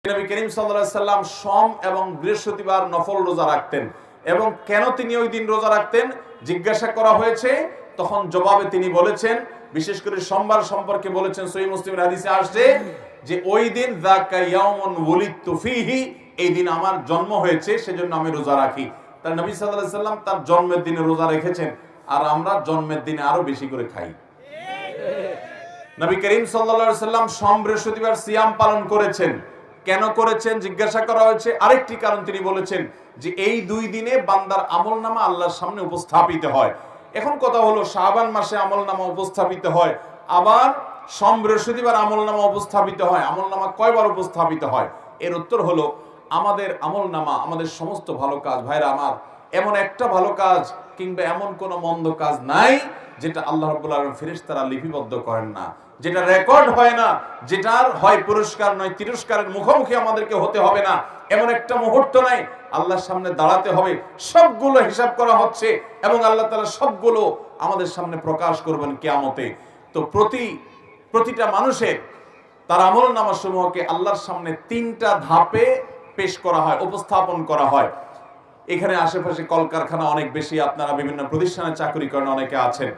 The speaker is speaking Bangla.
নবী করিম সাল্লাল্লাহু আলাইহি সাল্লাম সোম এবং বৃহস্পতিবার নফল রোজা রাখতেন। এবং কেন তিনি ওই দিন রোজা রাখতেন জিজ্ঞাসা করা হয়েছে, তখন জবাবে তিনি বলেছেন, বিশেষ করে সোমবার সম্পর্কে বলেছেন, সহিহ মুসলিমের হাদিসে আসছে যে ওই দিন যাকা ইয়াউমুন ওয়ালিদতু ফীহি, এই দিন আমার জন্ম হয়েছে, সেজন্য আমি রোজা রাখি। তার নবী সাল্লাল্লাহু আলাইহি সাল্লাম তার জন্মের দিনে রোজা রেখেছেন, আর আমরা জন্মের দিনে আরো বেশি করে খাই। নবী করিম সাল্লাল্লাহু আলাইহি সাল্লাম সোম বৃহস্পতিবার সিয়াম পালন করেছেন। কেন করেছেন জিজ্ঞাসা করা হয়েছে, আরেকটি কারণ তিনি বলেছেন যে এই দুই দিনে বান্দার আমলনামা আল্লাহর সামনে উপস্থাপিত হয়। এখন কথা হলো, শাবান মাসে আমলনামা উপস্থাপিত হয়, আবার সোম বৃহস্পতিবার আমলনামা উপস্থাপিত হয়, আমলনামা কয়বার উপস্থাপিত হয়? এর উত্তর হলো, আমাদের আমলনামা, আমাদের সমস্ত ভালো কাজ, ভাইরা আমার, এমন একটা ভালো কাজ কিংবা এমন কোন মন্দ কাজ নাই যেটা আল্লাহ রাব্বুল আলামিন ফেরেশতারা লিপিবদ্ধ করেন না, যেটা রেকর্ড হয় না, যেটার হয় পুরস্কার নয় তিরস্কারের মুখোমুখি আমাদেরকে হতে হবে না, এমন একটা মুহূর্ত নাই। আল্লাহর সামনে দাঁড়াতে হবে, সবগুলো হিসাব করা হচ্ছে এবং আল্লাহ তাআলা সবগুলো আমাদের সামনে প্রকাশ করবেন কিয়ামতে। তো প্রতিটা মানুষের তার আমলনামা সমূহকে আল্লাহর সামনে তিনটা ধাপে পেশ করা হয়, উপস্থাপন করা হয়। এখানে আশেপাশে কলকারখানা অনেক বেশি, আপনারা বিভিন্ন প্রতিষ্ঠানে চাকরি করেন, অনেকে আছেন।